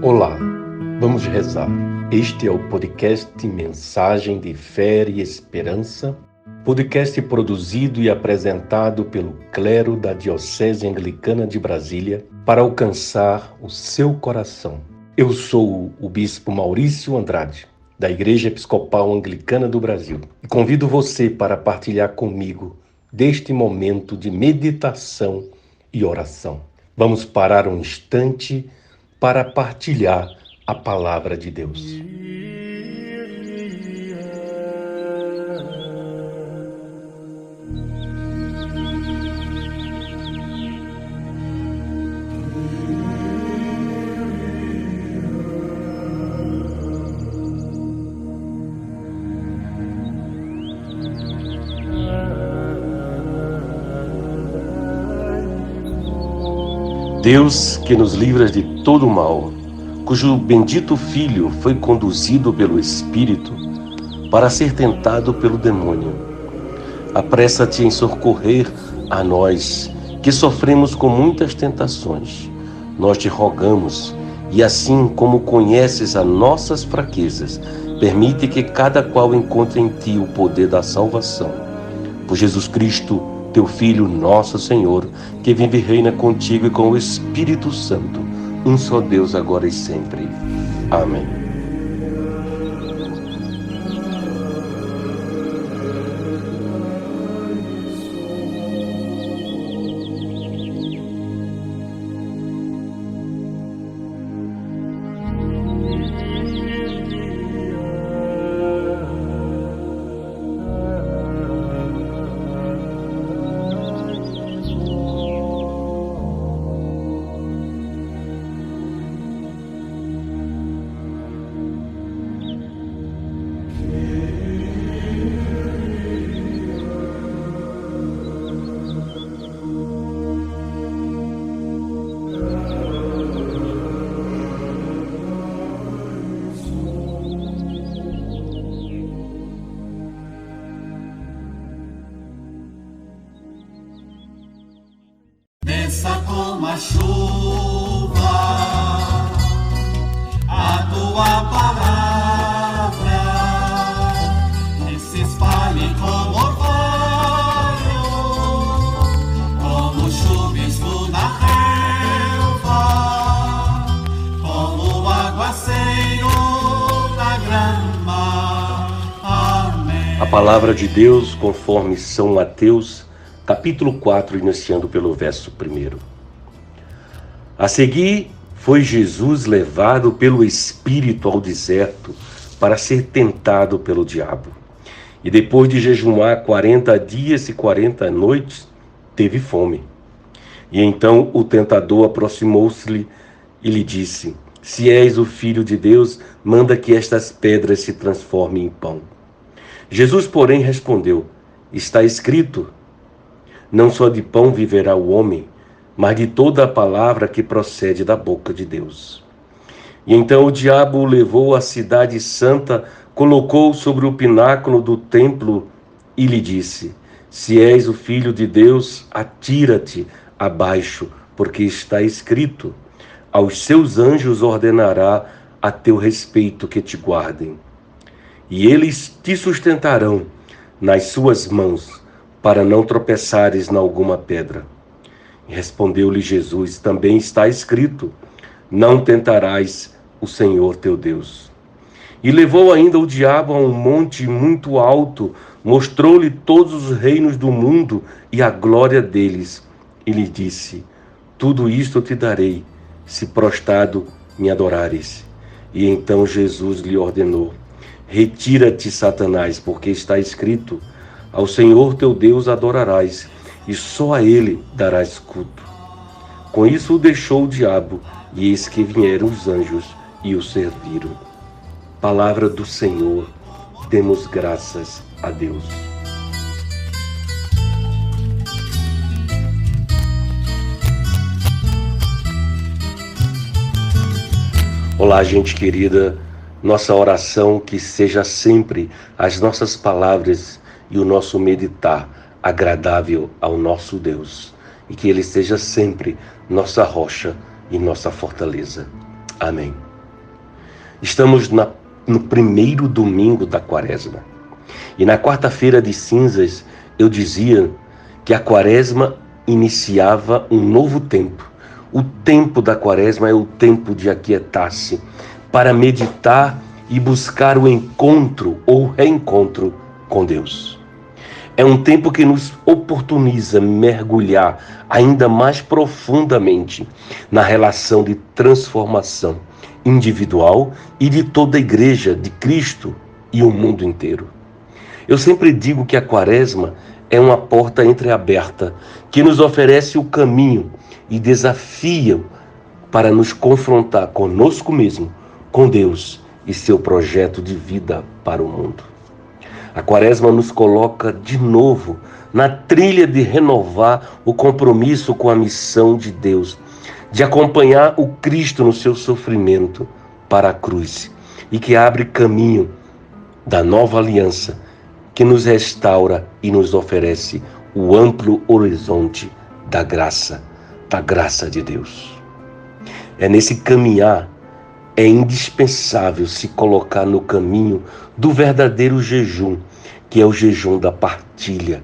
Olá, vamos rezar. Este é o podcast Mensagem de Fé e Esperança, podcast produzido e apresentado pelo clero da Diocese Anglicana de Brasília para alcançar o seu coração. Eu sou o Bispo Maurício Andrade, da Igreja Episcopal Anglicana do Brasil, e convido você para partilhar comigo deste momento de meditação e oração. Vamos parar um instante para partilhar a palavra de Deus. Deus que nos livra de todo o mal, cujo bendito Filho foi conduzido pelo Espírito para ser tentado pelo demônio. Apressa-te em socorrer a nós, que sofremos com muitas tentações. Nós te rogamos, e assim como conheces as nossas fraquezas, permite que cada qual encontre em ti o poder da salvação. Por Jesus Cristo, teu Filho, nosso Senhor, que vive e reina contigo e com o Espírito Santo, um só Deus, agora e sempre. Amém. Desça como a chuva, a tua palavra, e se espalhe como orvalho, como chuvisco na relva, como aguaceiro na grama. Amém. A palavra de Deus, conforme São Mateus, capítulo 4, iniciando pelo verso 1. A seguir, foi Jesus levado pelo Espírito ao deserto para ser tentado pelo diabo. E depois de jejuar 40 dias e 40 noites, teve fome. E então o tentador aproximou-se-lhe e lhe disse: Se és o Filho de Deus, manda que estas pedras se transformem em pão. Jesus, porém, respondeu: Está escrito, não só de pão viverá o homem, mas de toda a palavra que procede da boca de Deus. E então o diabo o levou à cidade santa, colocou sobre o pináculo do templo e lhe disse: Se és o Filho de Deus, atira-te abaixo, porque está escrito: Aos seus anjos ordenará a teu respeito que te guardem. E eles te sustentarão nas suas mãos, para não tropeçares em alguma pedra. E respondeu-lhe Jesus: Também está escrito: Não tentarás o Senhor teu Deus. E levou ainda o diabo a um monte muito alto, mostrou-lhe todos os reinos do mundo e a glória deles, e lhe disse: Tudo isto te darei, se prostrado me adorares. E então Jesus lhe ordenou: Retira-te, Satanás, porque está escrito: Ao Senhor teu Deus adorarás, e só a Ele darás culto. Com isso o deixou o diabo, e eis que vieram os anjos e o serviram. Palavra do Senhor, demos graças a Deus. Olá, gente querida. Nossa oração que seja sempre as nossas palavras e o nosso meditar agradável ao nosso Deus, e que Ele seja sempre nossa rocha e nossa fortaleza. Amém. Estamos no primeiro domingo da Quaresma. E na quarta-feira de cinzas eu dizia que a Quaresma iniciava um novo tempo. O tempo da Quaresma é o tempo de aquietar-se para meditar e buscar o encontro ou reencontro com Deus. É um tempo que nos oportuniza mergulhar ainda mais profundamente na relação de transformação individual e de toda a Igreja de Cristo e o mundo inteiro. Eu sempre digo que a Quaresma é uma porta entreaberta que nos oferece o caminho e desafia para nos confrontar conosco mesmo, com Deus e seu projeto de vida para o mundo. A Quaresma nos coloca de novo na trilha de renovar o compromisso com a missão de Deus, de acompanhar o Cristo no seu sofrimento para a cruz e que abre caminho da nova aliança que nos restaura e nos oferece o amplo horizonte da graça de Deus. É nesse caminhar, é indispensável se colocar no caminho do verdadeiro jejum, que é o jejum da partilha,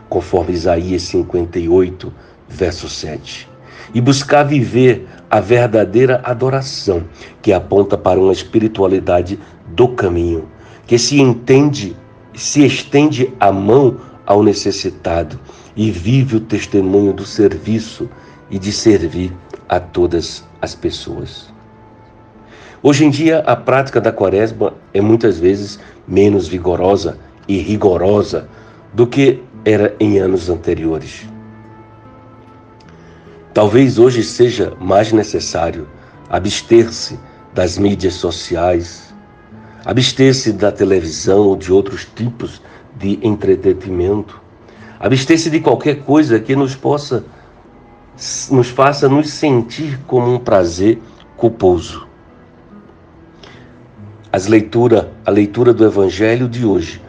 conforme Isaías 58, verso 7. E buscar viver a verdadeira adoração, que aponta para uma espiritualidade do caminho, que se estende a mão ao necessitado e vive o testemunho do serviço e de servir a todas as pessoas. Hoje em dia, a prática da Quaresma é muitas vezes menos vigorosa e rigorosa do que era em anos anteriores. Talvez hoje seja mais necessário abster-se das mídias sociais, abster-se da televisão ou de outros tipos de entretenimento, abster-se de qualquer coisa que nos faça nos sentir como um prazer culposo. A leitura do Evangelho de hoje,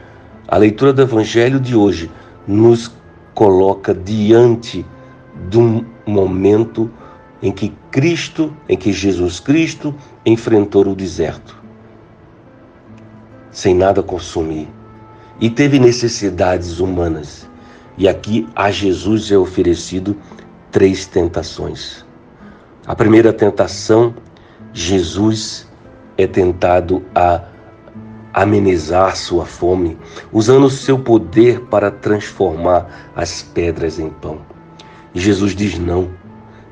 nos coloca diante de um momento em que Jesus Cristo enfrentou o deserto, sem nada consumir, e teve necessidades humanas. E aqui a Jesus é oferecido 3 tentações. A primeira tentação, Jesus é tentado a amenizar sua fome, usando o seu poder para transformar as pedras em pão. E Jesus diz não,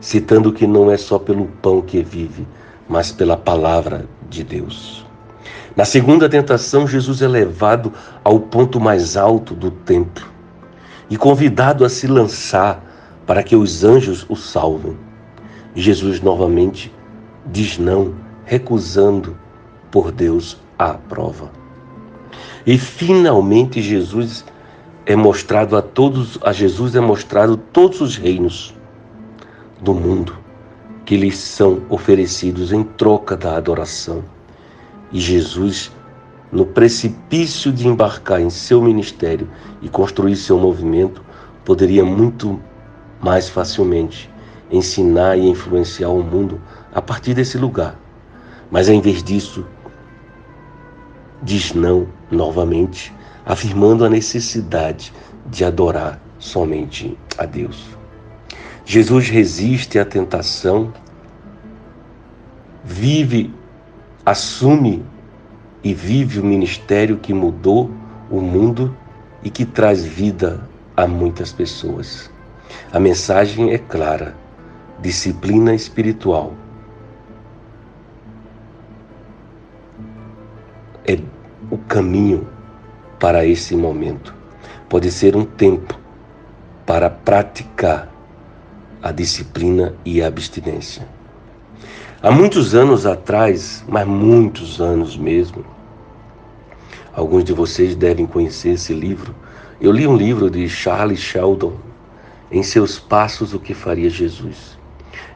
citando que não é só pelo pão que vive, mas pela palavra de Deus. Na segunda tentação, Jesus é levado ao ponto mais alto do templo e convidado a se lançar para que os anjos o salvem. Jesus novamente diz não, recusando por Deus a prova. E finalmente a Jesus é mostrado todos os reinos do mundo que lhes são oferecidos em troca da adoração. E Jesus, no precipício de embarcar em seu ministério e construir seu movimento, poderia muito mais facilmente ensinar e influenciar o mundo a partir desse lugar. Mas, em vez disso, diz não novamente, afirmando a necessidade de adorar somente a Deus. Jesus resiste à tentação, assume e vive o ministério que mudou o mundo e que traz vida a muitas pessoas. A mensagem é clara: disciplina espiritual é o caminho para esse momento. Pode ser um tempo para praticar a disciplina e a abstinência. Há muitos anos atrás, mas muitos anos mesmo, alguns de vocês devem conhecer esse livro. Eu li um livro de Charles Sheldon, Em Seus Passos, o que Faria Jesus.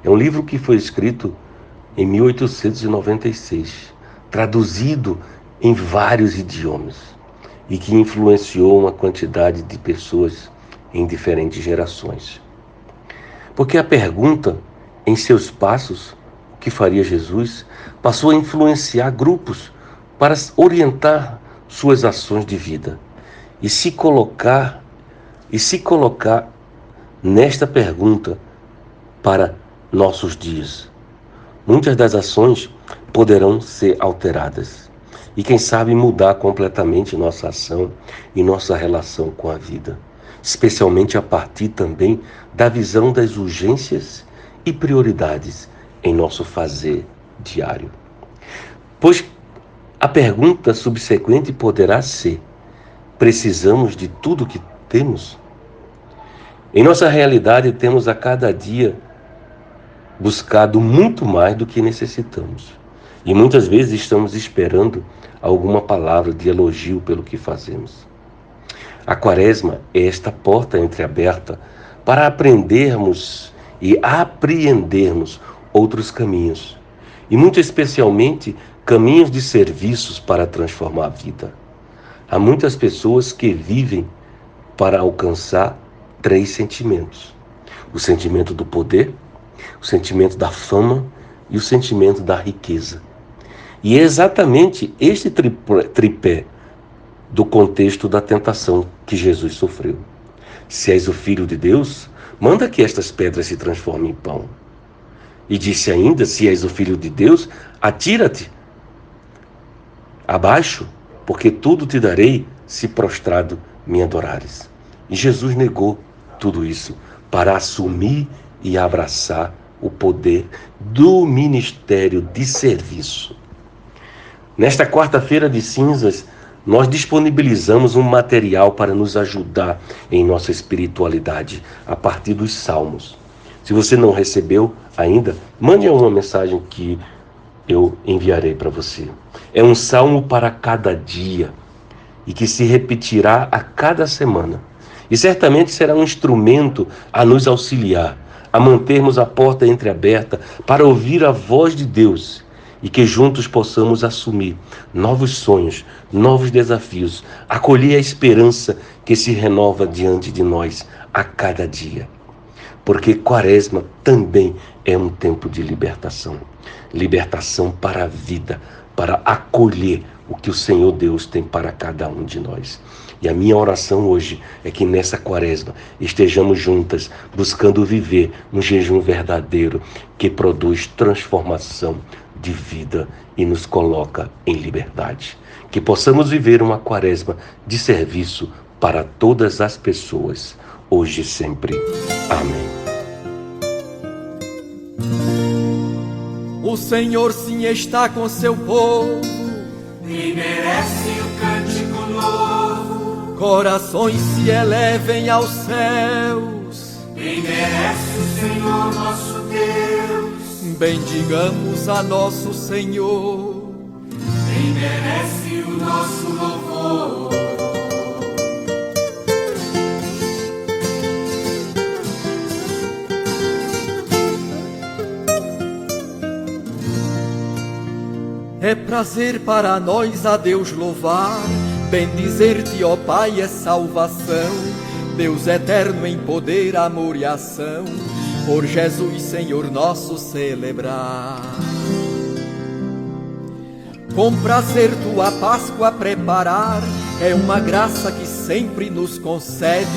É um livro que foi escrito em 1896, traduzido em vários idiomas e que influenciou uma quantidade de pessoas em diferentes gerações. Porque a pergunta, em seus passos, o o que faria Jesus, passou a influenciar grupos para orientar suas ações de vida e se colocar nesta pergunta para nossos dias. Muitas das ações poderão ser alteradas e, quem sabe, mudar completamente nossa ação e nossa relação com a vida, especialmente a partir também da visão das urgências e prioridades em nosso fazer diário. Pois a pergunta subsequente poderá ser: precisamos de tudo que temos? Em nossa realidade, temos a cada dia buscado muito mais do que necessitamos. E muitas vezes estamos esperando alguma palavra de elogio pelo que fazemos. A Quaresma é esta porta entreaberta para aprendermos e apreendermos outros caminhos. E muito especialmente, caminhos de serviços para transformar a vida. Há muitas pessoas que vivem para alcançar 3 sentimentos: o sentimento do poder, o sentimento da fama e o sentimento da riqueza. E é exatamente este tripé do contexto da tentação que Jesus sofreu. Se és o Filho de Deus, manda que estas pedras se transformem em pão. E disse ainda: se és o Filho de Deus, atira-te abaixo, porque tudo te darei se prostrado me adorares. E Jesus negou tudo isso para assumir e abraçar o poder do ministério de serviço. Nesta quarta-feira de cinzas, nós disponibilizamos um material para nos ajudar em nossa espiritualidade a partir dos Salmos. Se você não recebeu ainda, mande uma mensagem que eu enviarei para você. É um salmo para cada dia e que se repetirá a cada semana. E certamente será um instrumento a nos auxiliar, a mantermos a porta entreaberta para ouvir a voz de Deus e que juntos possamos assumir novos sonhos, novos desafios, acolher a esperança que se renova diante de nós a cada dia. Porque Quaresma também é um tempo de libertação. Libertação para a vida, para acolher o que o Senhor Deus tem para cada um de nós. E a minha oração hoje é que nessa Quaresma estejamos juntas buscando viver um jejum verdadeiro que produz transformação de vida e nos coloca em liberdade. Que possamos viver uma Quaresma de serviço para todas as pessoas, hoje e sempre. Amém. O Senhor sim está com seu povo E merece o cântico novo. Corações se elevem aos céus, E merece o Senhor nosso Deus. bendigamos a nosso Senhor. E merece o nosso louvor. É prazer para nós a Deus louvar, bendizer-te, ó Pai, é salvação. Deus eterno em poder, amor e ação, por Jesus, Senhor nosso, celebrar. Com prazer tua Páscoa preparar, é uma graça que sempre nos concedes.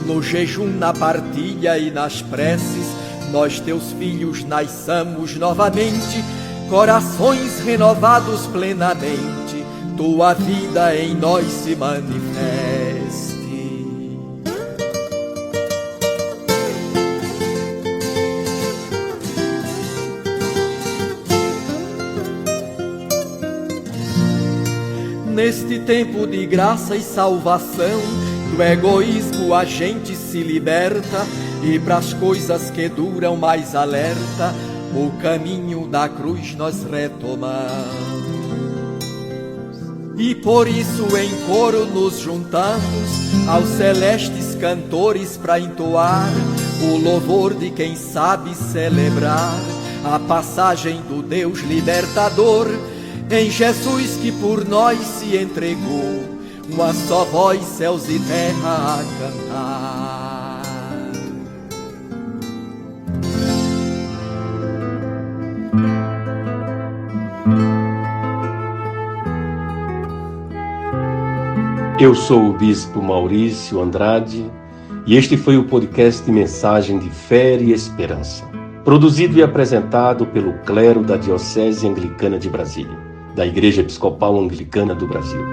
No jejum, na partilha e nas preces, nós teus filhos nasçamos novamente, corações renovados plenamente, tua vida em nós se manifeste. Neste tempo de graça e salvação, do egoísmo a gente se liberta e pras coisas que duram mais alerta, o caminho da cruz nós retomamos. E por isso em coro nos juntamos aos celestes cantores para entoar o louvor de quem sabe celebrar a passagem do Deus libertador, em Jesus que por nós se entregou, uma só voz, céus e terra a cantar. Eu sou o Bispo Maurício Andrade e este foi o podcast Mensagem de Fé e Esperança, produzido e apresentado pelo clero da Diocese Anglicana de Brasília, da Igreja Episcopal Anglicana do Brasil.